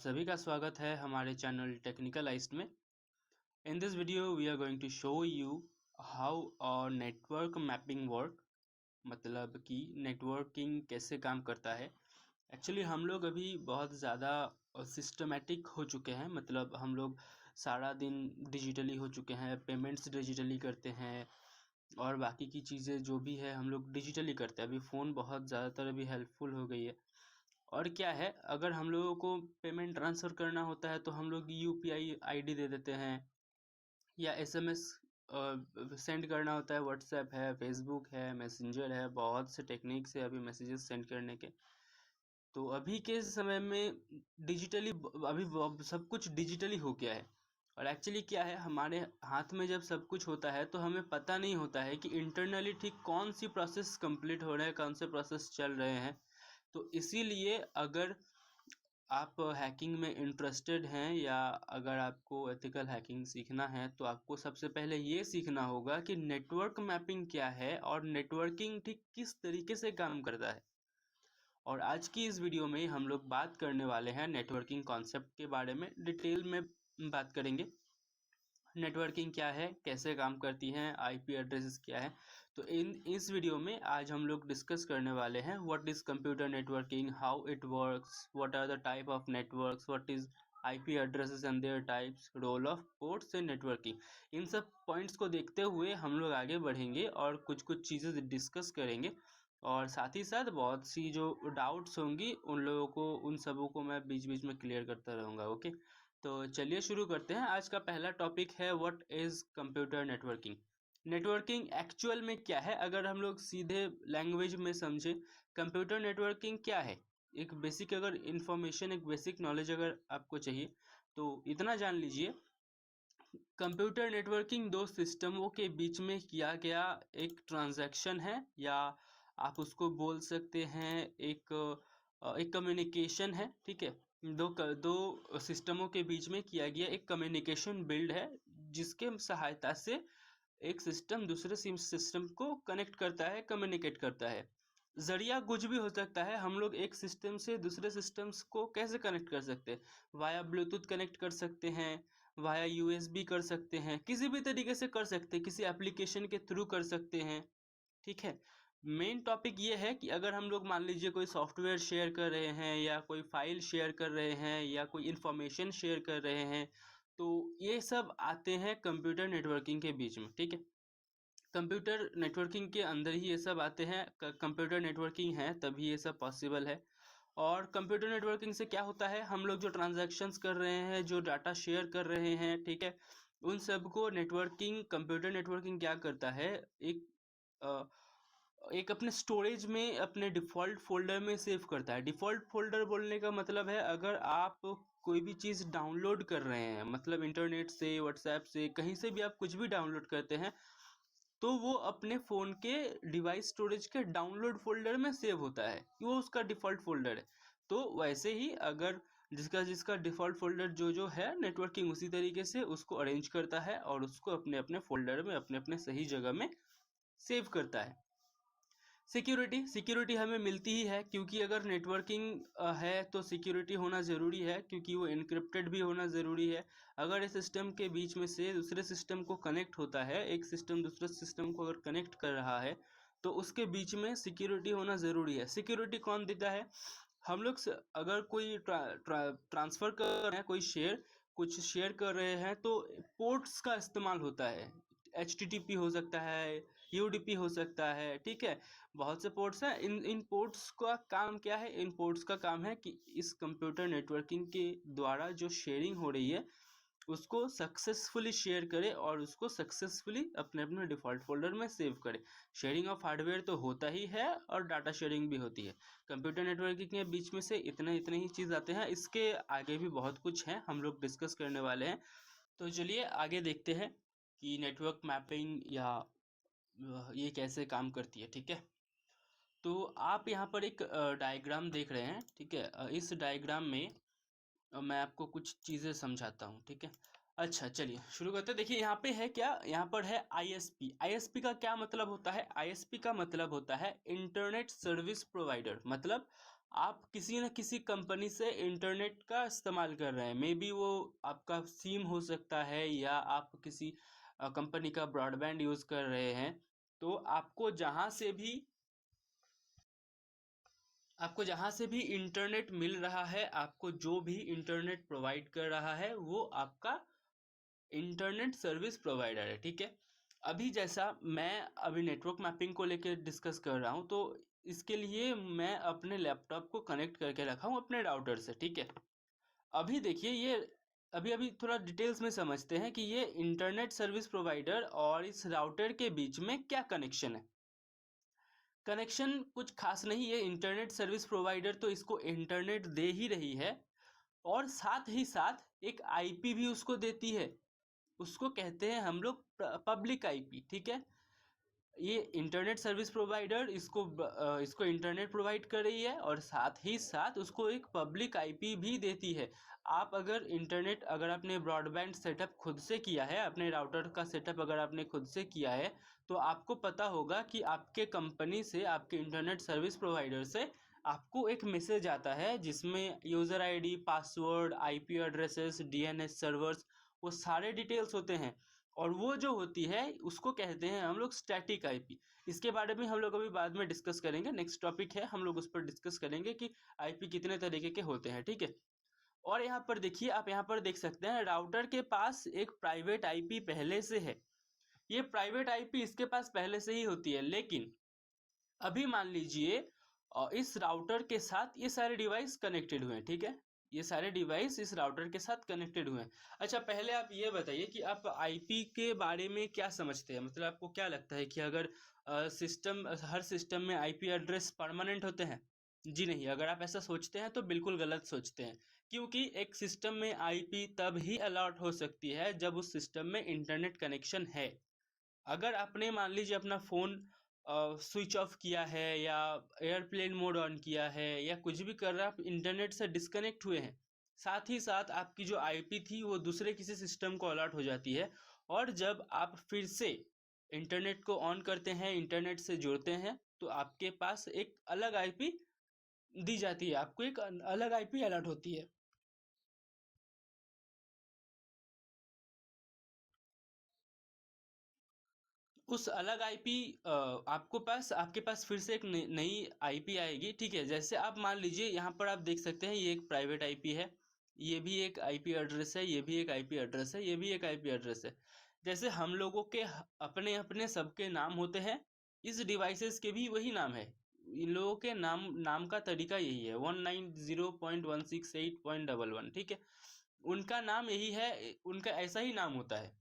सभी का स्वागत है हमारे चैनल टेक्निकल आइस्ट में। In this video we are going to show you how our network mapping work, मतलब कि नेटवर्किंग कैसे काम करता है। एक्चुअली हम लोग अभी बहुत ज़्यादा सिस्टमेटिक हो चुके हैं, मतलब हम लोग सारा दिन डिजिटली हो चुके हैं, पेमेंट्स डिजिटली करते हैं और बाकी की चीज़ें जो भी है हम लोग डिजिटली करते हैं। अभी फ़ोन बहुत ज़्यादातर अभी हेल्पफुल हो गई है। और क्या है, अगर हम लोगों को पेमेंट ट्रांसफ़र करना होता है तो हम लोग यूपीआई आईडी दे देते हैं, या एसएमएस सेंड करना होता है, व्हाट्सएप है, फेसबुक है, मैसेंजर है, बहुत से टेक्निक्स है अभी मैसेजेस सेंड करने के। तो अभी के समय में डिजिटली अभी सब कुछ डिजिटली हो गया है। और एक्चुअली क्या है, हमारे हाथ में जब सब कुछ होता है तो हमें पता नहीं होता है कि इंटरनली ठीक कौन सी प्रोसेस कंप्लीट हो रहे हैं, कौन से प्रोसेस चल रहे हैं। तो इसीलिए अगर आप हैकिंग में इंटरेस्टेड हैं या अगर आपको एथिकल हैकिंग सीखना है तो आपको सबसे पहले ये सीखना होगा कि नेटवर्क मैपिंग क्या है और नेटवर्किंग ठीक किस तरीके से काम करता है। और आज की इस वीडियो में हम लोग बात करने वाले हैं नेटवर्किंग कॉन्सेप्ट के बारे में, डिटेल में बात करेंगे। नेटवर्किंग क्या है, कैसे काम करती हैं, आईपी एड्रेसेस क्या है। तो इस वीडियो में आज हम लोग डिस्कस करने वाले हैं what is computer networking, how it works, what are the type of networks, what is IP addresses and their types, role of ports in networking. इन सब पॉइंट्स को देखते हुए हम लोग आगे बढ़ेंगे और कुछ कुछ चीज़ें डिस्कस करेंगे। और साथ ही साथ बहुत सी जो डाउट्स होंगी उन लोगों को, उन सबों को मैं बीच बीच में क्लियर करता रहूँगा। ओके, तो चलिए शुरू करते हैं। आज का पहला टॉपिक है what is computer networking. Networking actual में क्या है, अगर हम लोग सीधे लैंग्वेज में समझे, कंप्यूटर नेटवर्किंग क्या है। एक बेसिक अगर इंफॉर्मेशन, एक बेसिक नॉलेज अगर आपको चाहिए तो इतना जान लीजिए, कंप्यूटर नेटवर्किंग दो सिस्टमों के बीच में किया गया एक ट्रांजैक्शन है, या आप उसको बोल सकते हैं एक कम्युनिकेशन है। ठीक है, दो सिस्टमों के बीच में किया गया एक कम्युनिकेशन बिल्ड है, जिसके सहायता से एक सिस्टम दूसरे सिस्टम को कनेक्ट करता है, कम्युनिकेट करता है। जरिया कुछ भी हो सकता है। हम लोग एक सिस्टम से दूसरे सिस्टम्स को कैसे कनेक्ट कर सकते हैं, वाया ब्लूटूथ कनेक्ट कर सकते हैं, वाया यूएसबी कर सकते हैं, किसी भी तरीके से कर सकते हैं, किसी एप्लीकेशन के थ्रू कर सकते हैं। ठीक है, मेन टॉपिक ये है कि अगर हम लोग मान लीजिए कोई सॉफ्टवेयर शेयर कर रहे हैं या कोई फाइल शेयर कर रहे हैं या कोई इंफॉर्मेशन शेयर कर रहे हैं, तो ये सब आते हैं कंप्यूटर नेटवर्किंग के बीच में। ठीक है, कंप्यूटर नेटवर्किंग के अंदर ही ये सब आते हैं। कंप्यूटर नेटवर्किंग है तभी ये सब पॉसिबल है। और कंप्यूटर नेटवर्किंग से क्या होता है, हम लोग जो ट्रांजैक्शंस कर रहे हैं, जो डाटा शेयर कर रहे हैं, ठीक है, उन सब को नेटवर्किंग, कंप्यूटर नेटवर्किंग क्या करता है, एक अ, एक अपने स्टोरेज में, अपने डिफ़ॉल्ट फ़ोल्डर में सेव करता है। डिफ़ॉल्ट फ़ोल्डर बोलने का मतलब है, अगर आप कोई भी चीज़ डाउनलोड कर रहे हैं, मतलब इंटरनेट से, व्हाट्सएप से, कहीं से भी आप कुछ भी डाउनलोड करते हैं, तो वो अपने फ़ोन के डिवाइस स्टोरेज के डाउनलोड फ़ोल्डर में सेव होता है, वो उसका डिफ़ॉल्ट फ़ोल्डर है। तो वैसे ही अगर जिसका जिसका डिफ़ॉल्ट फ़ोल्डर जो जो है, नेटवर्किंग उसी तरीके से उसको अरेंज करता है और उसको अपने अपने फ़ोल्डर में, अपने अपने सही जगह में सेव करता है। सिक्योरिटी, सिक्योरिटी हमें मिलती ही है, क्योंकि अगर नेटवर्किंग है तो सिक्योरिटी होना ज़रूरी है, क्योंकि वो इनक्रिप्टेड भी होना ज़रूरी है। अगर इस सिस्टम के बीच में से दूसरे सिस्टम को कनेक्ट होता है, एक सिस्टम दूसरे सिस्टम को अगर कनेक्ट कर रहा है, तो उसके बीच में सिक्योरिटी होना ज़रूरी है। सिक्योरिटी कौन देता है, हम लोग अगर कोई ट्रांसफ़र कर रहे हैं, कोई शेयर, कुछ शेयर कर रहे हैं, तो पोर्ट्स का इस्तेमाल होता है। HTTP हो सकता है, UDP हो सकता है, ठीक है, बहुत से पोर्ट्स हैं। इन पोर्ट्स का काम क्या है, इन पोर्ट्स का काम है कि इस कंप्यूटर नेटवर्किंग के द्वारा जो शेयरिंग हो रही है उसको सक्सेसफुली शेयर करे और उसको सक्सेसफुली अपने अपने डिफ़ॉल्ट फ़ोल्डर में सेव करे। शेयरिंग ऑफ हार्डवेयर तो होता ही है और डाटा शेयरिंग भी होती है। कंप्यूटर नेटवर्किंग के बीच में से इतने इतने ही चीज़ आते हैं, इसके आगे भी बहुत कुछ है, हम लोग डिस्कस करने वाले हैं। तो चलिए आगे देखते हैं कि नेटवर्क मैपिंग या ये कैसे काम करती है। ठीक है, तो आप यहाँ पर एक डायग्राम देख रहे हैं। ठीक है, इस डायग्राम में मैं आपको कुछ चीज़ें समझाता हूँ। ठीक है, अच्छा चलिए शुरू करते हैं। देखिए यहाँ पे है क्या, यहाँ पर है आईएसपी। आईएसपी का क्या मतलब होता है, आईएसपी का मतलब होता है इंटरनेट सर्विस प्रोवाइडर। मतलब आप किसी न किसी कंपनी से इंटरनेट का इस्तेमाल कर रहे हैं, मे बी वो आपका सिम हो सकता है या आप किसी कंपनी का ब्रॉडबैंड यूज़ कर रहे हैं। तो आपको जहाँ से भी इंटरनेट मिल रहा है, आपको जो भी इंटरनेट प्रोवाइड कर रहा है, वो आपका इंटरनेट सर्विस प्रोवाइडर है, ठीक है। अभी जैसा मैं अभी नेटवर्क मैपिंग को लेकर डिस्कस कर रहा हूँ, तो इसके लिए मैं अपने लैपटॉप को कनेक्ट करके रखा हूँ अपने राउटर से, ठीक है। अभी देखिए ये अभी अभी थोड़ा डिटेल्स में समझते हैं कि ये इंटरनेट सर्विस प्रोवाइडर और इस राउटर के बीच में क्या कनेक्शन है। कनेक्शन कुछ खास नहीं है। इंटरनेट सर्विस प्रोवाइडर तो इसको इंटरनेट दे ही रही है और साथ ही साथ एक आईपी भी उसको देती है। उसको कहते हैं हम लोग पब्लिक आईपी, ठीक है। ये इंटरनेट सर्विस प्रोवाइडर इसको इंटरनेट प्रोवाइड कर रही है और साथ ही साथ उसको एक पब्लिक आईपी भी देती है। अगर आपने ब्रॉडबैंड सेटअप खुद से किया है, अपने राउटर का सेटअप अगर आपने खुद से किया है, तो आपको पता होगा कि आपके कंपनी से, आपके इंटरनेट सर्विस प्रोवाइडर से आपको एक मैसेज आता है जिसमें user ID, password, IP addresses, DNS servers, वो सारे डिटेल्स होते हैं। और वो जो होती है उसको कहते हैं हम लोग स्टैटिक आईपी। इसके बारे में हम लोग अभी बाद में डिस्कस करेंगे, नेक्स्ट टॉपिक है, हम लोग उस पर डिस्कस करेंगे कि आईपी कितने तरीके के होते हैं, ठीक है। और यहाँ पर देखिए, आप यहाँ पर देख सकते हैं राउटर के पास एक प्राइवेट आईपी पहले से है। ये प्राइवेट आईपी इसके पास पहले से ही होती है, लेकिन अभी मान लीजिए इस राउटर के साथ ये सारे डिवाइस कनेक्टेड हुए हैं, ठीक है। ये सारे डिवाइस इस राउटर के साथ कनेक्टेड हुए हैं। अच्छा, पहले आप ये बताइए कि आप आईपी के बारे में क्या समझते हैं, मतलब आपको क्या लगता है कि अगर हर सिस्टम में आईपी एड्रेस परमानेंट होते हैं? जी नहीं, अगर आप ऐसा सोचते हैं तो बिल्कुल गलत सोचते हैं। क्योंकि एक सिस्टम में आईपी तब ही अलॉट हो सकती है जब उस सिस्टम में इंटरनेट कनेक्शन है। अगर आपने मान लीजिए अपना फ़ोन स्विच ऑफ किया है या एयरप्लेन मोड ऑन किया है या कुछ भी कर रहे हैं, आप इंटरनेट से डिस्कनेक्ट हुए हैं, साथ ही साथ आपकी जो आईपी थी वो दूसरे किसी सिस्टम को अलॉट हो जाती है। और जब आप फिर से इंटरनेट को ऑन करते हैं, इंटरनेट से जुड़ते हैं, तो आपके पास एक अलग आईपी दी जाती है, आपको एक अलग आईपी अलॉट होती है। उस अलग आईपी आपके पास फिर से एक नई आईपी आएगी, ठीक है। जैसे आप मान लीजिए यहाँ पर आप देख सकते हैं ये एक प्राइवेट आईपी है, ये भी एक आईपी एड्रेस है, ये भी एक आईपी एड्रेस है, ये भी एक आईपी एड्रेस है। जैसे हम लोगों के अपने अपने सबके नाम होते हैं, इस डिवाइसेस के भी वही नाम है। इन लोगों के नाम नाम का तरीका यही है, 190.168.11, ठीक है। उनका नाम यही है, उनका ऐसा ही नाम होता है,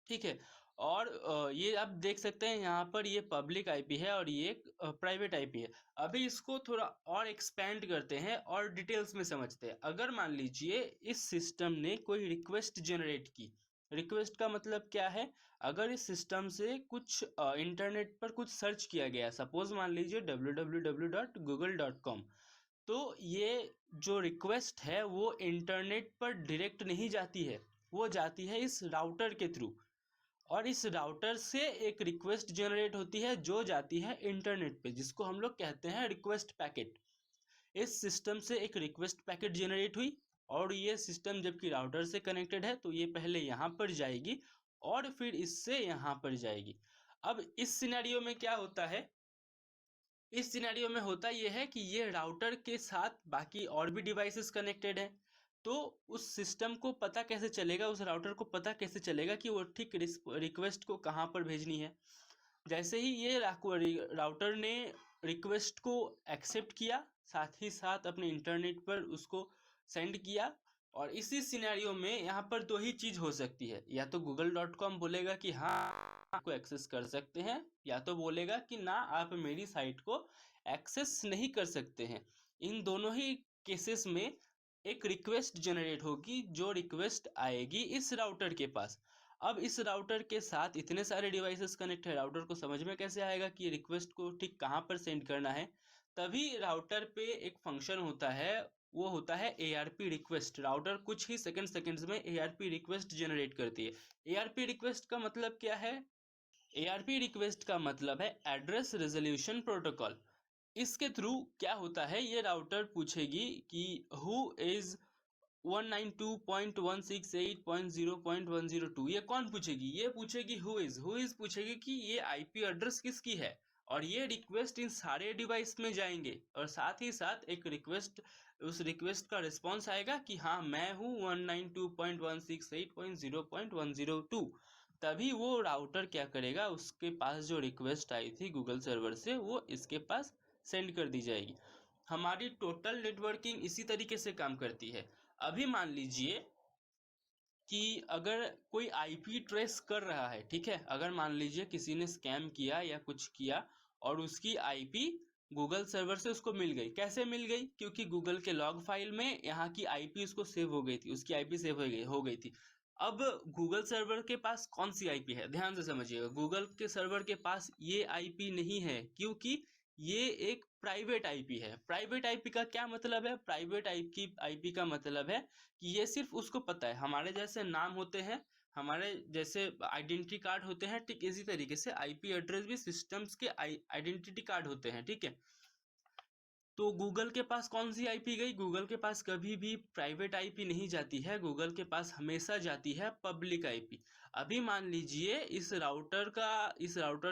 ठीक है। और ये आप देख सकते हैं यहाँ पर ये पब्लिक आईपी है और ये प्राइवेट आईपी है। अभी इसको थोड़ा और एक्सपेंड करते हैं और डिटेल्स में समझते हैं। अगर मान लीजिए इस सिस्टम ने कोई रिक्वेस्ट जनरेट की, रिक्वेस्ट का मतलब क्या है, अगर इस सिस्टम से कुछ इंटरनेट पर कुछ सर्च किया गया, सपोज मान लीजिए www.google.com, तो ये जो रिक्वेस्ट है वो इंटरनेट पर डायरेक्ट नहीं जाती है, वो जाती है इस राउटर के थ्रू। और इस राउटर से एक रिक्वेस्ट जनरेट होती है जो जाती है इंटरनेट पे, जिसको हम लोग कहते हैं रिक्वेस्ट पैकेट। इस सिस्टम से एक रिक्वेस्ट पैकेट जनरेट हुई और ये सिस्टम जबकि राउटर से कनेक्टेड है, तो ये पहले यहाँ पर जाएगी और फिर इससे यहाँ पर जाएगी। अब इस सिनेरियो में क्या होता है, इस सिनेरियो में होता यह है कि ये राउटर के साथ बाकी और भी डिवाइसेस कनेक्टेड हैं। तो उस सिस्टम को पता कैसे चलेगा, उस राउटर को पता कैसे चलेगा कि वो ठीक रिक्वेस्ट को कहाँ पर भेजनी है। जैसे ही ये राउटर ने रिक्वेस्ट को एक्सेप्ट किया, साथ ही साथ अपने इंटरनेट पर उसको सेंड किया। और इसी सिनेरियो में यहाँ पर दो ही चीज़ हो सकती है, या तो google.com बोलेगा कि हाँ आपको एक्सेस कर सकते हैं, या तो बोलेगा कि ना आप मेरी साइट को एक्सेस नहीं कर सकते हैं। इन दोनों ही केसेस में एक रिक्वेस्ट जनरेट होगी, जो रिक्वेस्ट आएगी इस राउटर के पास। अब इस राउटर के साथ इतने सारे डिवाइसेस कनेक्ट है, राउटर को समझ में कैसे आएगा कि रिक्वेस्ट को ठीक कहाँ पर सेंड करना है। तभी राउटर पे एक फंक्शन होता है, वो होता है ARP रिक्वेस्ट। राउटर कुछ ही सेकंड्स में ARP रिक्वेस्ट जनरेट करती है। ARP रिक्वेस्ट का मतलब क्या है? ARP रिक्वेस्ट का मतलब है एड्रेस रेजोल्यूशन प्रोटोकॉल। इसके थ्रू क्या होता है, ये राउटर पूछेगी कि हु इज 192.168.0.102, ये कौन पूछेगी, ये पूछेगी हु इज पूछेगी कि ये आईपी एड्रेस किसकी है, और ये रिक्वेस्ट इन सारे डिवाइस में जाएंगे, और साथ ही साथ एक रिक्वेस्ट, उस रिक्वेस्ट का रिस्पॉन्स आएगा कि हाँ मैं हूँ 192.168.0.102। तभी वो राउटर क्या करेगा, उसके पास जो रिक्वेस्ट आई थी गूगल सर्वर से वो इसके पास सेंड कर दी जाएगी। हमारी टोटल नेटवर्किंग इसी तरीके से काम करती है। अभी मान लीजिए कि अगर कोई आईपी ट्रेस कर रहा है, ठीक है, अगर मान लीजिए किसी ने स्कैम किया या कुछ किया और उसकी आईपी गूगल सर्वर से उसको मिल गई, कैसे मिल गई, क्योंकि गूगल के लॉग फाइल में यहाँ की आईपी उसको सेव हो गई थी, उसकी आईपी सेव हो गई थी। अब गूगल सर्वर के पास कौन सी आईपी है, ध्यान से समझिएगा, गूगल के सर्वर के पास ये आईपी नहीं है, क्योंकि ये एक प्राइवेट आईपी है। प्राइवेट आईपी का क्या मतलब है, प्राइवेट आईपी का मतलब है कि ये सिर्फ उसको पता है। हमारे जैसे नाम होते हैं, हमारे जैसे आइडेंटिटी कार्ड होते हैं, ठीक इसी तरीके से आईपी एड्रेस भी सिस्टम्स के आइडेंटिटी कार्ड होते हैं, ठीक है। तो गूगल के पास कौन सी आईपी गई, गूगल के पास कभी भी प्राइवेट आईपी नहीं जाती है, गूगल के पास हमेशा जाती है पब्लिक आईपी। अभी मान लीजिए इस राउटर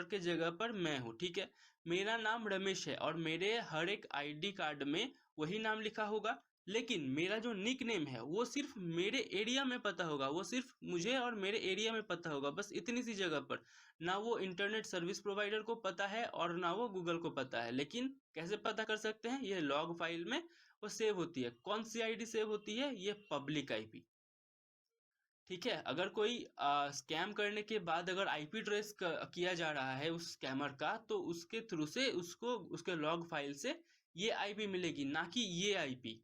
के जगह पर मैं हूँ, ठीक है, मेरा नाम रमेश है और मेरे हर एक आईडी कार्ड में वही नाम लिखा होगा, लेकिन मेरा जो निक नेम है वो सिर्फ मेरे एरिया में पता होगा, वो सिर्फ मुझे और मेरे एरिया में पता होगा, बस इतनी सी जगह पर। ना वो इंटरनेट सर्विस प्रोवाइडर को पता है और ना वो गूगल को पता है। लेकिन कैसे पता कर सकते हैं, ये लॉग फाइल में वो सेव होती है। कौन सी आईडी सेव होती है, ये पब्लिक आईपी, ठीक है। अगर कोई स्कैम करने के बाद अगर आईपी ट्रेस किया जा रहा है उस स्कैमर का, तो उसके थ्रू से उसको उसके लॉग फाइल से ये आईपी मिलेगी, ना कि ये आईपी।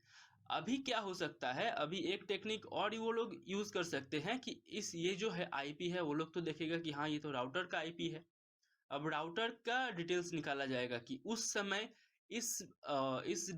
अभी क्या हो सकता है, अभी एक टेक्निक और वो लोग यूज कर सकते हैं कि इस ये जो है आईपी है, वो लोग तो देखेगा कि हाँ ये तो राउटर का आईपी है। अब राउटर का डिटेल्स निकाला जाएगा कि उस समय इस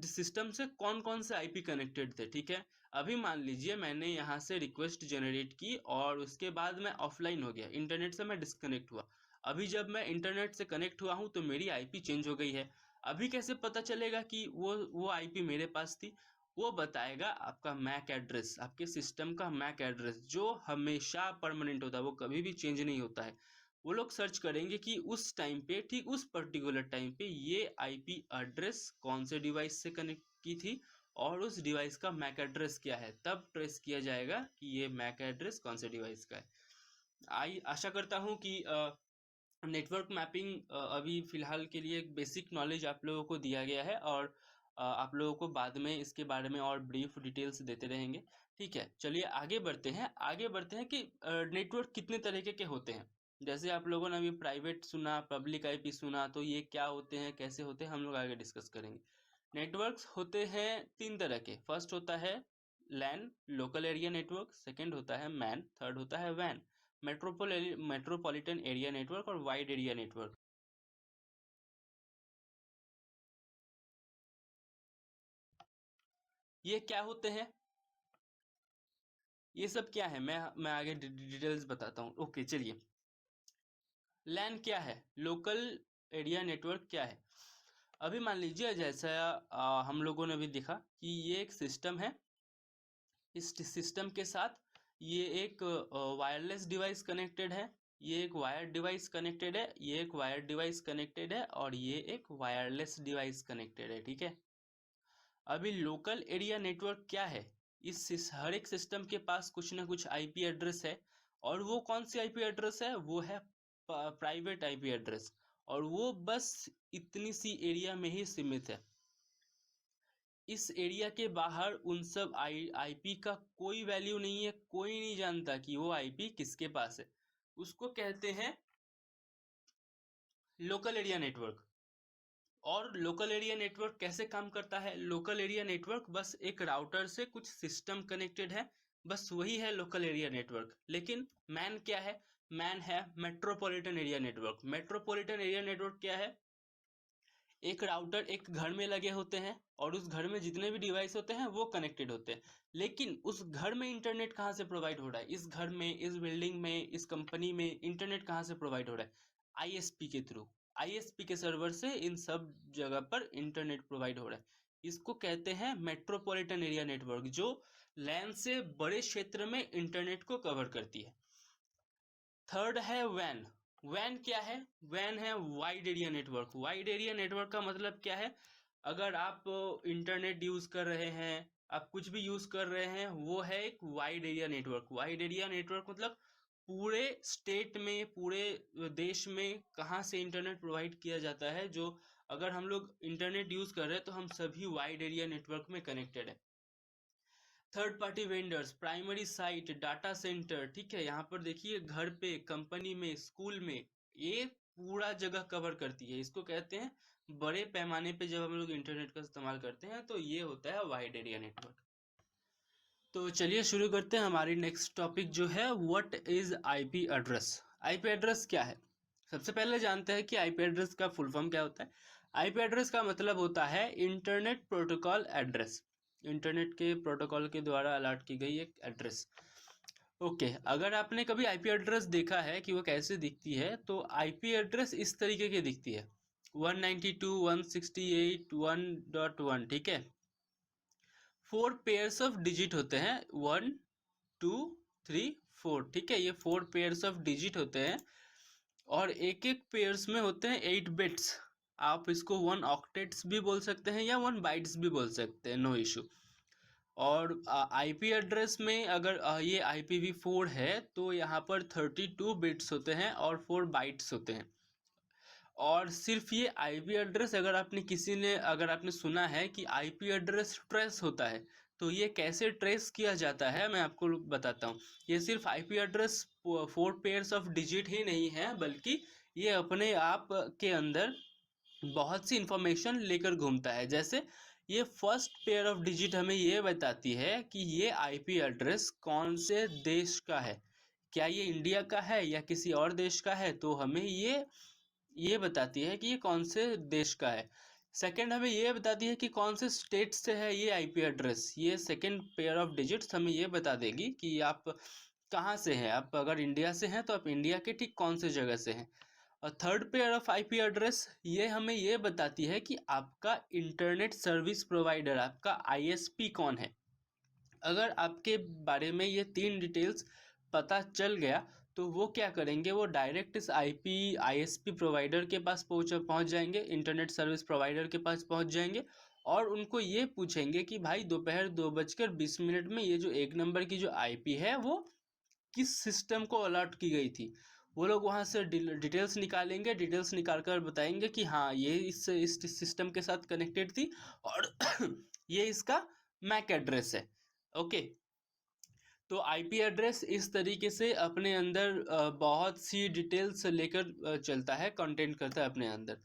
सिस्टम से कौन कौन से आईपी कनेक्टेड थे, ठीक है। अभी मान लीजिए मैंने यहाँ से रिक्वेस्ट जनरेट की और उसके बाद मैं ऑफलाइन हो गया, इंटरनेट से मैं डिस्कनेक्ट हुआ। अभी जब मैं इंटरनेट से कनेक्ट हुआ हूँ तो मेरी आईपी चेंज हो गई है। अभी कैसे पता चलेगा कि वो आईपी मेरे पास थी, वो बताएगा आपका मैक एड्रेस, आपके सिस्टम का मैक एड्रेस, जो हमेशा परमानेंट होता है, वो कभी भी चेंज नहीं होता है। वो लोग सर्च करेंगे कि उस टाइम पे, ठीक उस पर्टिकुलर टाइम पे ये आईपी एड्रेस कौन से डिवाइस से कनेक्ट की थी और उस डिवाइस का मैक एड्रेस क्या है, तब ट्रेस किया जाएगा कि ये मैक एड्रेस कौन से डिवाइस का है। आशा करता हूँ कि नेटवर्क मैपिंग अभी फिलहाल के लिए एक बेसिक नॉलेज आप लोगों को दिया गया है, और आप लोगों को बाद में इसके बारे में और ब्रीफ डिटेल्स देते रहेंगे, ठीक है। चलिए आगे बढ़ते हैं कि नेटवर्क कितने तरीके के होते हैं। जैसे आप लोगों ने अभी प्राइवेट सुना, पब्लिक आईपी सुना, तो ये क्या होते हैं, कैसे होते हैं, हम लोग आगे डिस्कस करेंगे। नेटवर्क्स होते हैं 3 तरह के। फर्स्ट होता है लैन, लोकल एरिया नेटवर्क, सेकंड होता है मैन, थर्ड होता है वैन, मेट्रोपॉलिटन एरिया नेटवर्क और वाइड एरिया नेटवर्क। ये क्या होते हैं, ये सब क्या है, मैं आगे डिटेल्स बताता हूँ। ओके चलिए, लैन क्या है, लोकल एरिया नेटवर्क क्या है। अभी मान लीजिए जैसा हम लोगों ने भी देखा कि ये एक सिस्टम है, इस सिस्टम के साथ ये एक वायरलेस डिवाइस कनेक्टेड है, ये एक वायर्ड डिवाइस कनेक्टेड है, ये एक वायर्ड डिवाइस कनेक्टेड है, और ये एक वायरलेस डिवाइस कनेक्टेड है, ठीक है। अभी लोकल एरिया नेटवर्क क्या है, इस हर एक सिस्टम के पास कुछ ना कुछ आईपी एड्रेस है, और वो कौन सी आईपी एड्रेस है, वो है प्राइवेट आईपी एड्रेस, और वो बस इतनी सी एरिया में ही सीमित है। इस एरिया के बाहर उन सब आईपी का कोई वैल्यू नहीं है, कोई नहीं जानता कि वो आईपी किसके पास है। उसको कहते हैं लोकल एरिया नेटवर्क। और लोकल एरिया नेटवर्क कैसे काम करता है, लोकल एरिया नेटवर्क बस एक राउटर से कुछ सिस्टम कनेक्टेड है, बस वही है लोकल एरिया नेटवर्क। लेकिन मैन क्या है, मैन है metropolitan area network. Metropolitan area network क्या है, एक राउटर एक घर में लगे होते हैं और उस घर में जितने भी डिवाइस होते हैं वो कनेक्टेड होते हैं, लेकिन उस घर में इंटरनेट कहाँ से प्रोवाइड हो रहा है, इस घर में, इस बिल्डिंग में, इस कंपनी में इंटरनेट कहाँ से प्रोवाइड हो रहा है, आईएसपी के थ्रू। ISP के सर्वर से इन सब जगह पर इंटरनेट प्रोवाइड हो रहा है। इसको कहते हैं मेट्रोपॉलिटन एरिया नेटवर्क, जो लैन से बड़े क्षेत्र में इंटरनेट को कवर करती है। थर्ड है वैन। वैन क्या है? वैन है wide area network. Wide area network का मतलब क्या है? अगर आप इंटरनेट यूज कर रहे हैं, आप कुछ भी यूज कर रहे हैं, वो है एक wide area network. Wide area network मतलब पूरे स्टेट में, पूरे देश में कहाँ से इंटरनेट प्रोवाइड किया जाता है, जो अगर हम लोग इंटरनेट यूज कर रहे हैं तो हम सभी वाइड एरिया नेटवर्क में कनेक्टेड है। Third party vendors, primary site, data centre, ठीक है, यहाँ पर देखिए घर पे, कंपनी में, स्कूल में, ये पूरा जगह कवर करती है। इसको कहते हैं बड़े पैमाने पे जब हम लोग इंटरनेट का इस्तेमाल करते हैं तो ये होता है वाइड एरिया नेटवर्क। तो चलिए शुरू करते हैं हमारी नेक्स्ट टॉपिक जो है what is IP address. IP address क्या है? सबसे पहले जानते हैं कि आईपी एड्रेस का फुल फॉर्म क्या होता है। आईपी एड्रेस का मतलब होता है इंटरनेट प्रोटोकॉल एड्रेस। इंटरनेट के प्रोटोकॉल के द्वारा अलॉट की गई एक एड्रेस। ओके, अगर आपने कभी आईपी एड्रेस देखा है कि वो कैसे दिखती है, तो आईपी एड्रेस इस तरीके की दिखती है 192.168.1.1, ठीक है। 4 पेयर्स ऑफ डिजिट होते हैं, 1 2 3 4, ठीक है, ये 4 पेयर्स ऑफ डिजिट होते हैं और एक एक पेयर्स में होते हैं 8 बिट्स। आप इसको 1 ऑक्टेट्स भी बोल सकते हैं या 1 बाइट्स भी बोल सकते हैं, नो इशू। और आईपी एड्रेस में अगर ये IPv4 है तो यहाँ पर 32 बिट्स होते हैं और 4 बाइट्स होते हैं। और सिर्फ ये आईपी एड्रेस, अगर आपने सुना है कि आईपी एड्रेस ट्रेस होता है, तो ये कैसे ट्रेस किया जाता है मैं आपको बताता हूँ। ये सिर्फ IP address 4 pairs of digit ही नहीं है, बल्कि ये अपने आप के अंदर बहुत सी इंफॉर्मेशन लेकर घूमता है। जैसे ये फर्स्ट पेयर ऑफ डिजिट हमें ये बताती है कि ये आईपी एड्रेस कौन से देश का है, क्या ये इंडिया का है या किसी और देश का है, तो हमें ये बताती है कि ये कौन से देश का है। सेकंड हमें ये बताती है कि कौन से स्टेट से है ये आईपी एड्रेस। ये सेकंड पेयर ऑफ डिजिट्स हमें ये बता देगी कि आप कहाँ से हैं। आप अगर इंडिया से हैं तो आप इंडिया के ठीक कौन से जगह से हैं। और third pair of IP address ये हमें ये बताती है कि आपका इंटरनेट सर्विस प्रोवाइडर, आपका आईएसपी कौन है। अगर आपके बारे में ये 3 डिटेल्स पता चल गया तो वो क्या करेंगे, वो डायरेक्ट इस आईएसपी प्रोवाइडर के पास पहुंच जाएंगे, इंटरनेट सर्विस प्रोवाइडर के पास पहुंच जाएंगे और उनको ये पूछेंगे कि भाई दोपहर 2:20 में ये जो 1 नंबर की जो आईपी है वो किस सिस्टम को अलॉट की गई थी। वो लोग वहाँ से डिटेल्स निकालेंगे, डिटेल्स निकाल कर बताएंगे कि हाँ ये इस सिस्टम के साथ कनेक्टेड थी और ये इसका मैक एड्रेस है। ओके, तो आईपी एड्रेस इस तरीके से अपने अंदर बहुत सी डिटेल्स लेकर चलता है, कंटेंट करता है अपने अंदर।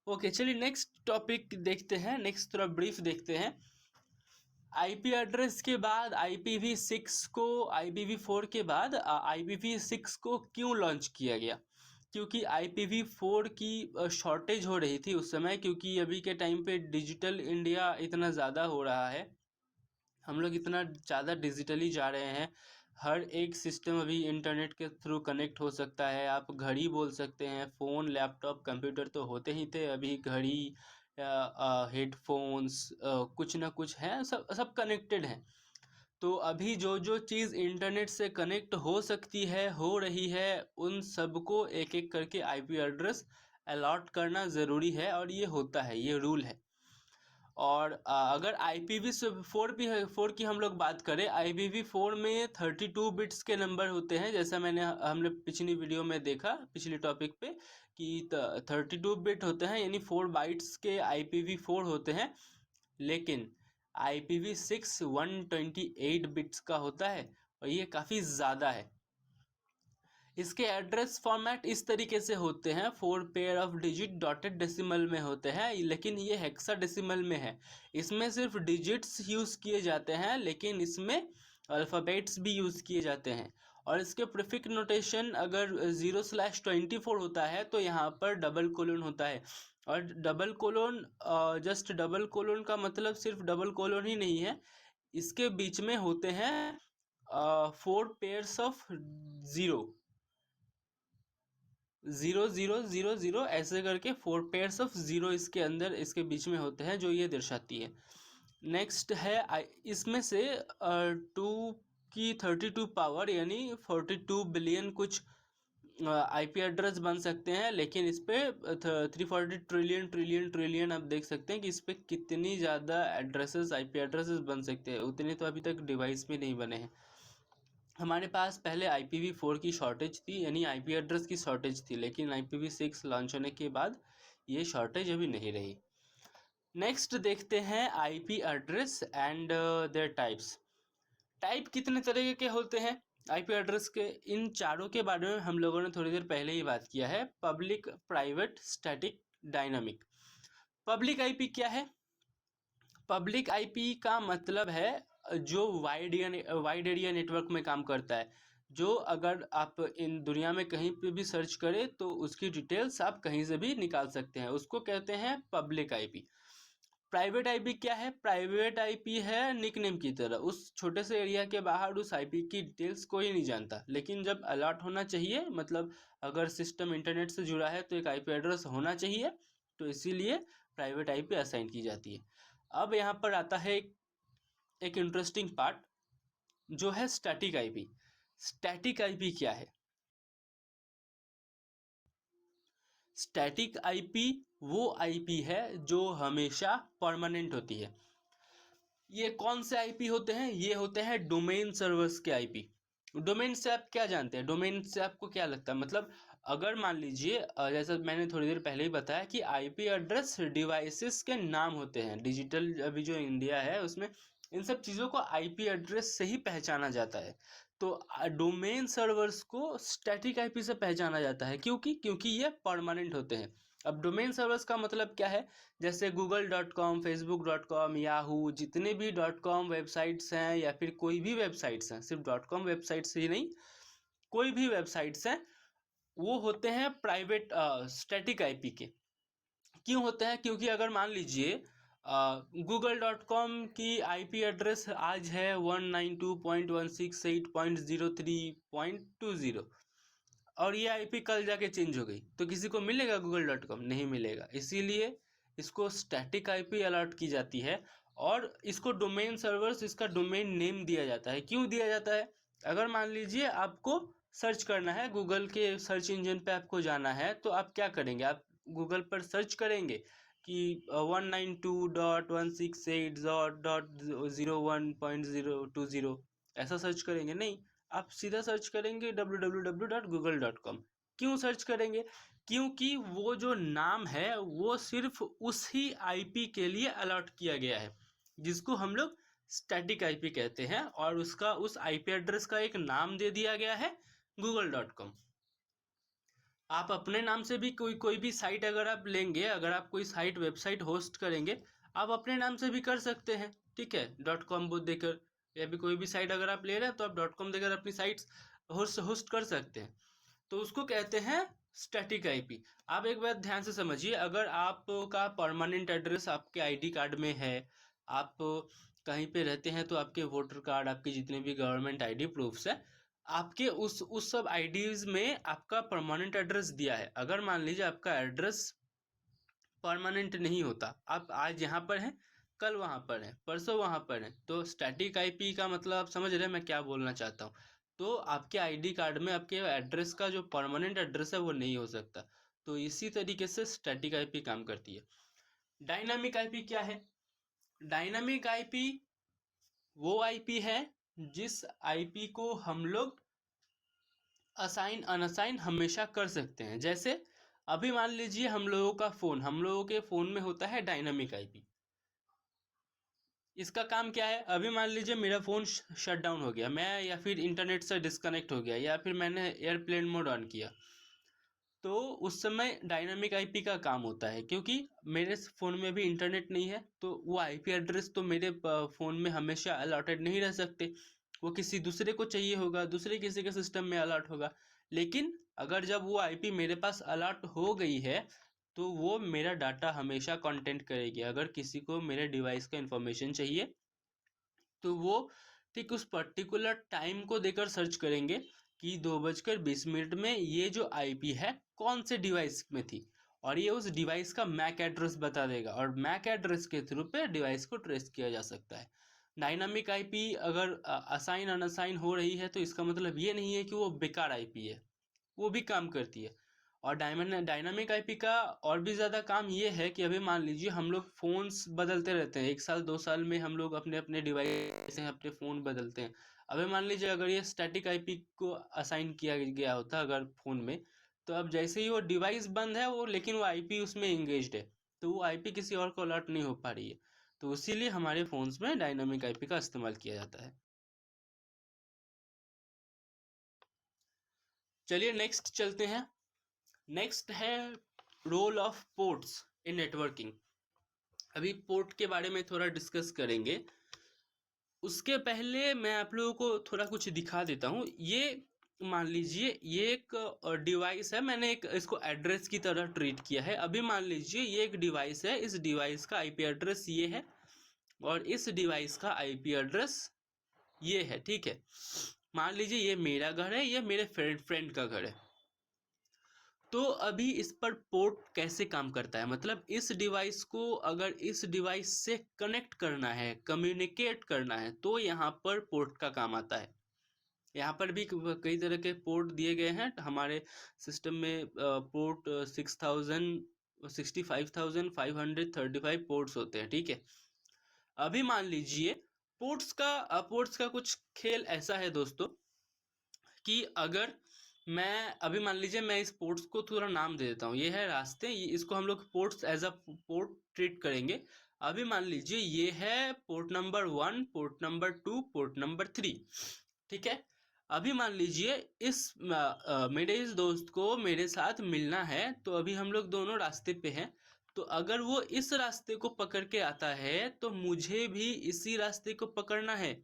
ओके, चलिए नेक्स्ट टॉपिक देखते हैं, नेक्स्ट थोड़ा ब्रीफ देखते हैं। आईपी एड्रेस के बाद IPv4 के बाद IPv6 को क्यों लॉन्च किया गया? क्योंकि IPv4 की शॉर्टेज हो रही थी उस समय, क्योंकि अभी के टाइम पे डिजिटल इंडिया इतना ज़्यादा हो रहा है, हम लोग इतना ज़्यादा डिजिटली जा रहे हैं। हर एक सिस्टम अभी इंटरनेट के थ्रू कनेक्ट हो सकता है। आप घड़ी बोल सकते हैं, फ़ोन, लैपटॉप, कंप्यूटर तो होते ही थे, अभी घड़ी, हेडफोन्स, कुछ ना कुछ है, सब सब कनेक्टेड हैं। तो अभी जो जो चीज़ इंटरनेट से कनेक्ट हो सकती है, हो रही है, उन सबको एक एक करके आईपी एड्रेस अलॉट करना ज़रूरी है और ये होता है, ये रूल है। और अगर IPv4 की हम लोग बात करें, IPv4 में 32 बिट्स के नंबर होते हैं, जैसा हमने पिछली वीडियो में देखा, पिछली टॉपिक पे, कि 32 बिट होते हैं, यानी 4 बाइट्स के IPv4 होते हैं। लेकिन IPv6 128 बिट्स का होता है और ये काफ़ी ज़्यादा है। इसके एड्रेस फॉर्मेट इस तरीके से होते हैं, 4 pair of digit dotted decimal में होते हैं, लेकिन ये हेक्साडेसिमल में है। इसमें सिर्फ डिजिट्स यूज़ किए जाते हैं, लेकिन इसमें अल्फ़ाबेट्स भी यूज़ किए जाते हैं। और इसके प्रीफिक्स नोटेशन अगर 0/24 होता है तो यहाँ पर डबल कोलन होता है। और double colon, just double colon का मतलब सिर्फ डबल कोलन ही नहीं है, इसके बीच में होते हैं 4 पेयर्स ऑफ 0। 0 0 0 0 ऐसे करके 4 पेयर्स ऑफ जीरो इसके अंदर इसके बीच में होते हैं जो ये दर्शाती है। नेक्स्ट है इसमें से 2 की 32 पावर यानी 42 बिलियन कुछ आईपी एड्रेस बन सकते हैं, लेकिन इस पे 340 ट्रिलियन ट्रिलियन ट्रिलियन आप देख सकते हैं कि इस पे कितनी ज़्यादा एड्रेसेस आईपी एड्रेसेस बन सकते हैं। उतने तो अभी तक डिवाइस भी नहीं बने हैं। हमारे पास पहले IPv4 की शॉर्टेज थी, यानी आईपी एड्रेस की शॉर्टेज थी, लेकिन IPv6 लॉन्च होने के बाद ये शॉर्टेज अभी नहीं रही। नेक्स्ट देखते हैं IP address and their types. Type कितने तरह के होते हैं आईपी एड्रेस के? इन चारों के बारे में हम लोगों ने थोड़ी देर पहले ही बात किया है। Public, private, static, dynamic. Public IP क्या है? पब्लिक आईपी का मतलब है जो वाइड एरिया नेटवर्क में काम करता है, जो अगर आप इन दुनिया में कहीं पे भी सर्च करें तो उसकी डिटेल्स आप कहीं से भी निकाल सकते हैं, उसको कहते हैं पब्लिक आईपी। प्राइवेट आईपी क्या है? प्राइवेट आईपी है निकनेम की तरह, उस छोटे से एरिया के बाहर उस आईपी की डिटेल्स कोई नहीं जानता, लेकिन जब अलॉट होना चाहिए, मतलब अगर सिस्टम इंटरनेट से जुड़ा है तो एक आईपी एड्रेस होना चाहिए, तो इसीलिए प्राइवेट आईपी असाइन की जाती है। अब यहाँ पर आता है एक इंटरेस्टिंग पार्ट, जो है स्टैटिक आईपी। स्टैटिक आईपी क्या है? स्टैटिक आईपी वो आईपी है जो हमेशा परमानेंट होती है। ये कौन से आईपी होते हैं? ये होते हैं डोमेन सर्वर्स के आईपी। डोमेन से आप क्या जानते हैं? डोमेन से आपको क्या लगता है? मतलब अगर मान लीजिए जैसा मैंने थोड़ी देर पहले ही बताया कि आईपी एड्रेस डिवाइसेस के नाम होते हैं। डिजिटल अभी जो इंडिया है उसमें इन सब चीज़ों को आईपी एड्रेस से ही पहचाना जाता है। तो डोमेन सर्वर्स को स्टैटिक आईपी से पहचाना जाता है, क्योंकि ये परमानेंट होते हैं। अब डोमेन सर्वर्स का मतलब क्या है? जैसे google.com, facebook.com, याहू, जितने भी .com वेबसाइट्स हैं या फिर कोई भी वेबसाइट्स हैं, सिर्फ .com वेबसाइट्स ही नहीं, कोई भी वेबसाइट्स हैं, वो होते हैं प्राइवेट स्टैटिक आईपी के। क्यों होते हैं? क्योंकि अगर मान लीजिए google.com की आईपी एड्रेस आज है 192.168.03.20, और ये आईपी कल जाके चेंज हो गई, तो किसी को मिलेगा google.com? नहीं मिलेगा। इसीलिए इसको स्टैटिक आईपी अलॉट की जाती है, और इसको डोमेन सर्वर्स, इसका डोमेन नेम दिया जाता है। क्यों दिया जाता है? अगर मान लीजिए आपको सर्च करना है, गूगल के सर्च इंजन पे आपको जाना है, तो आप क्या करेंगे? आप गूगल पर सर्च करेंगे कि 192.168.0.01.020, ऐसा सर्च करेंगे? नहीं, आप सीधा सर्च करेंगे www.google.com। क्यों सर्च करेंगे? क्योंकि वो जो नाम है वो सिर्फ उसी आईपी के लिए अलॉट किया गया है, जिसको हम लोग स्टैटिक आईपी कहते हैं, और उसका उस आईपी एड्रेस का एक नाम दे दिया गया है google.com। आप अपने नाम से भी कोई भी साइट अगर आप लेंगे, अगर आप कोई साइट वेबसाइट होस्ट करेंगे, आप अपने नाम से भी कर सकते हैं, ठीक है, .com देकर, या भी कोई भी साइट अगर आप ले रहे हैं तो आप .com देकर अपनी साइट्स होस्ट कर सकते हैं। तो उसको कहते हैं स्टैटिक आईपी। आप एक बात ध्यान से समझिए, अगर आपका परमानेंट एड्रेस आपके आईडी कार्ड में है, आप कहीं पे रहते हैं, तो आपके वोटर कार्ड, आपके जितने भी गवर्नमेंट आईडी प्रूफ्स है, आपके उस सब आईडीज में आपका परमानेंट एड्रेस दिया है। अगर मान लीजिए आपका एड्रेस परमानेंट नहीं होता, आप आज यहाँ पर हैं, कल वहाँ पर हैं, परसों वहाँ पर हैं, तो स्टैटिक आईपी का मतलब आप समझ रहे हैं मैं क्या बोलना चाहता हूँ। तो आपके आईडी कार्ड में आपके एड्रेस का जो परमानेंट एड्रेस है वो नहीं हो सकता। तो इसी तरीके से स्टैटिक आईपी काम करती है। डायनामिक आईपी क्या है? डायनामिक आईपी वो आईपी है जिस आईपी को हम लोग असाइन अनअसाइन हमेशा कर सकते हैं। जैसे अभी मान लीजिए हम लोगों के फ़ोन में होता है डायनामिक आईपी। इसका काम क्या है? अभी मान लीजिए मेरा फ़ोन शट डाउन हो गया, मैं या फिर इंटरनेट से डिस्कनेक्ट हो गया, या फिर मैंने एयरप्लेन मोड ऑन किया, तो उस समय डायनामिक आईपी का काम होता है, क्योंकि मेरे फ़ोन में भी इंटरनेट नहीं है, तो वो आईपी एड्रेस तो मेरे फ़ोन में हमेशा अलॉटेड नहीं रह सकते, वो किसी दूसरे को चाहिए होगा, दूसरे किसी के सिस्टम में अलॉट होगा। लेकिन अगर जब वो आईपी मेरे पास अलॉट हो गई है, तो वो मेरा डाटा हमेशा कंटेंट करेगी। अगर किसी को मेरे डिवाइस का इंफॉर्मेशन चाहिए, तो वो ठीक उस पर्टिकुलर टाइम को देकर सर्च करेंगे कि 2:20 में ये जो आईपी है कौन से डिवाइस में थी, और ये उस डिवाइस का मैक एड्रेस बता देगा, और मैक एड्रेस के थ्रू पे डिवाइस को ट्रेस किया जा सकता है। डायनामिक आईपी अगर असाइन अनअसाइन हो रही है तो इसका मतलब ये नहीं है कि वो बेकार आईपी है, वो भी काम करती है। और डायनामिक आईपी का और भी ज़्यादा काम ये है कि अभी मान लीजिए हम लोग फ़ोन्स बदलते रहते हैं, 1 साल 2 साल में हम लोग अपने अपने डिवाइस से अपने फ़ोन बदलते हैं। अभी मान लीजिए अगर ये स्टैटिक आईपी को असाइन किया गया होता अगर फ़ोन में, तो अब जैसे ही वो डिवाइस बंद है वो, लेकिन वो आईपी उसमें इंगेज्ड है, तो वो आईपी किसी और को अलर्ट नहीं हो पा रही है। तो इसीलिए हमारे फ़ोन्स में डायनामिक आईपी का इस्तेमाल किया जाता है। चलिए नेक्स्ट चलते हैं। नेक्स्ट है role of ports in networking. अभी पोर्ट के बारे में थोड़ा डिस्कस करेंगे, उसके पहले मैं आप लोगों को थोड़ा कुछ दिखा देता हूँ। ये मान लीजिए ये एक डिवाइस है, मैंने एक इसको एड्रेस की तरह ट्रीट किया है। अभी मान लीजिए ये एक डिवाइस है, इस डिवाइस का आईपी एड्रेस ये है और इस डिवाइस का आईपी एड्रेस ये है, ठीक है। मान लीजिए ये मेरा घर है, ये मेरे फ्रेंड का घर है। तो अभी इस पर पोर्ट कैसे काम करता है, मतलब इस डिवाइस को अगर इस डिवाइस से कनेक्ट करना है, कम्युनिकेट करना है, तो यहाँ पर पोर्ट का काम आता है। यहाँ पर भी कई तरह के पोर्ट दिए गए हैं हमारे सिस्टम में। पोर्ट 65,535 पोर्ट्स होते हैं, ठीक है। अभी मान लीजिए पोर्ट्स का कुछ खेल ऐसा है दोस्तों, कि अगर मैं अभी मान लीजिए मैं इस पोर्ट्स को थोड़ा नाम दे देता हूँ, ये है रास्ते, इसको हम लोग ports as a port treat करेंगे। अभी मान लीजिए ये है port number 1, port number 2, port number 3, ठीक है। अभी मान लीजिए मेरे इस दोस्त को मेरे साथ मिलना है, तो अभी हम लोग दोनों रास्ते पे हैं। तो अगर वो इस रास्ते को पकड़ के आता है तो मुझे भी इसी रास्ते को पकड़ना है।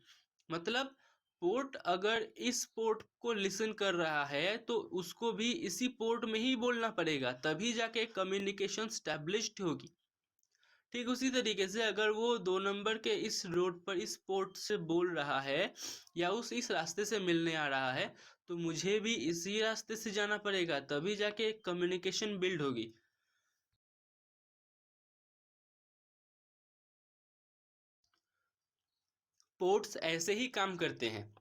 मतलब पोर्ट अगर इस पोर्ट को लिसन कर रहा है तो उसको भी इसी पोर्ट में ही बोलना पड़ेगा, तभी जाके कम्युनिकेशन स्टैब्लिश्ड होगी। ठीक उसी तरीके से अगर वो 2 नंबर के इस रोड पर इस पोर्ट से बोल रहा है या इस रास्ते से मिलने आ रहा है, तो मुझे भी इसी रास्ते से जाना पड़ेगा, तभी जाके कम्युनिकेशन बिल्ड होगी। पोर्ट्स ऐसे ही काम करते हैं,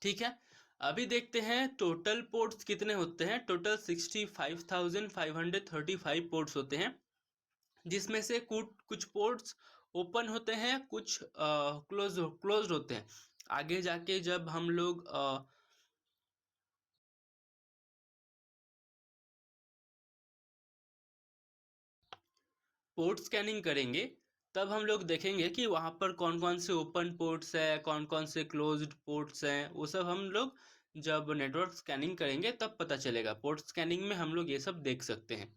ठीक है। अभी देखते हैं टोटल पोर्ट्स कितने होते हैं। टोटल 65,535 पोर्ट्स होते हैं, जिसमें से कुछ पोर्ट्स ओपन होते हैं, कुछ क्लोज होते हैं। आगे जाके जब हम लोग पोर्ट स्कैनिंग करेंगे, तब हम लोग देखेंगे कि वहाँ पर कौन कौन से ओपन पोर्ट्स हैं, कौन कौन से क्लोज्ड पोर्ट्स हैं। वो सब हम लोग जब नेटवर्क स्कैनिंग करेंगे तब पता चलेगा। पोर्ट स्कैनिंग में हम लोग ये सब देख सकते हैं।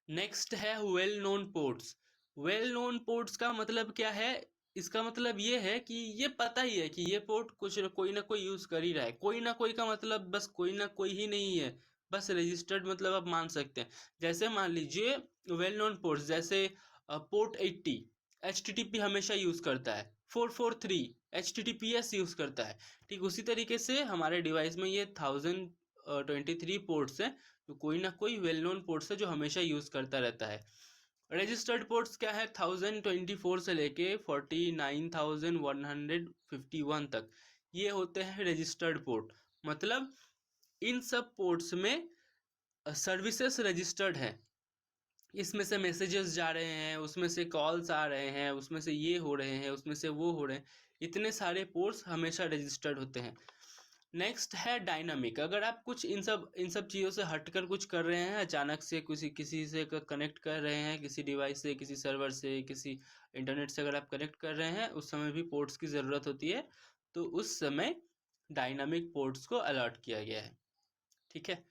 नेक्स्ट है well known ports. Well known ports का मतलब क्या है, इसका मतलब ये है कि ये पता ही है कि ये पोर्ट कोई ना कोई यूज कर ही रहा है। कोई ना कोई का मतलब बस कोई ना कोई ही नहीं है, बस रजिस्टर्ड मतलब आप मान सकते हैं। जैसे मान लीजिए वेल नोन पोर्ट्स, जैसे पोर्ट 80 HTTP हमेशा यूज करता है, 443 HTTPS यूज करता है। ठीक उसी तरीके से हमारे डिवाइस में ये 1023 पोर्ट्स हैं, तो कोई ना कोई वेल नोन पोर्ट्स है जो हमेशा यूज करता रहता है। रजिस्टर्ड पोर्ट्स क्या है, 1024 से लेके 49,151 तक ये होते हैं रजिस्टर्ड पोर्ट। मतलब इन सब पोर्ट्स में सर्विसेज रजिस्टर्ड हैं, इसमें से मैसेजेस जा रहे हैं, उसमें से कॉल्स आ रहे हैं, उसमें से ये हो रहे हैं, उसमें से वो हो रहे हैं। इतने सारे पोर्ट्स हमेशा रजिस्टर्ड होते हैं। नेक्स्ट है डायनामिक। अगर आप कुछ इन सब चीज़ों से हटकर कुछ कर रहे हैं, अचानक से किसी किसी से कनेक्ट कर रहे हैं, किसी डिवाइस से, किसी सर्वर से, किसी इंटरनेट से अगर आप कनेक्ट कर रहे हैं, उस समय भी पोर्ट्स की ज़रूरत होती है। तो उस समय डायनामिक पोर्ट्स को अलर्ट किया गया है, ठीक है।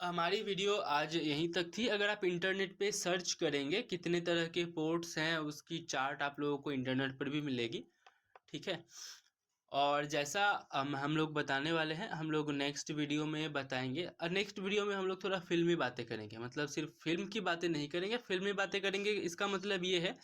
हमारी वीडियो आज यहीं तक थी। अगर आप इंटरनेट पे सर्च करेंगे कितने तरह के पोर्ट्स हैं, उसकी चार्ट आप लोगों को इंटरनेट पर भी मिलेगी, ठीक है। और जैसा हम लोग बताने वाले हैं, हम लोग नेक्स्ट वीडियो में बताएंगे। और नेक्स्ट वीडियो में हम लोग थोड़ा फिल्मी बातें करेंगे, मतलब सिर्फ फिल्म की बातें नहीं करेंगे, फिल्मी बातें करेंगे। इसका मतलब ये है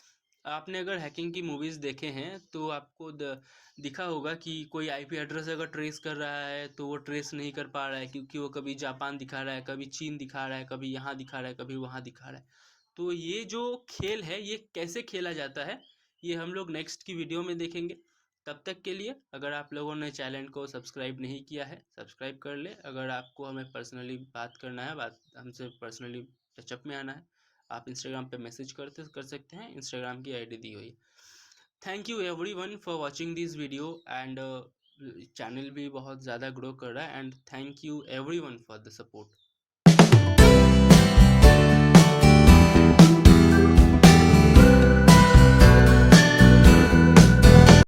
आपने अगर हैकिंग की मूवीज़ देखे हैं तो आपको दिखा होगा कि कोई आईपी एड्रेस अगर ट्रेस कर रहा है तो वो ट्रेस नहीं कर पा रहा है, क्योंकि वो कभी जापान दिखा रहा है, कभी चीन दिखा रहा है, कभी यहाँ दिखा रहा है, कभी वहाँ दिखा रहा है। तो ये जो खेल है ये कैसे खेला जाता है ये हम लोग नेक्स्ट की वीडियो में देखेंगे। तब तक के लिए अगर आप लोगों ने चैनल को सब्सक्राइब नहीं किया है सब्सक्राइब कर ले। अगर आपको हमें पर्सनली बात करना है, बात हमसे पर्सनली टचअप में आना है, आप इंस्टाग्राम पे मैसेज कर सकते हैं। इंस्टाग्राम की आईडी दी हुई है। Thank you everyone for watching this video and channel भी बहुत ज़्यादा ग्रो कर रहा है and thank you everyone for the support.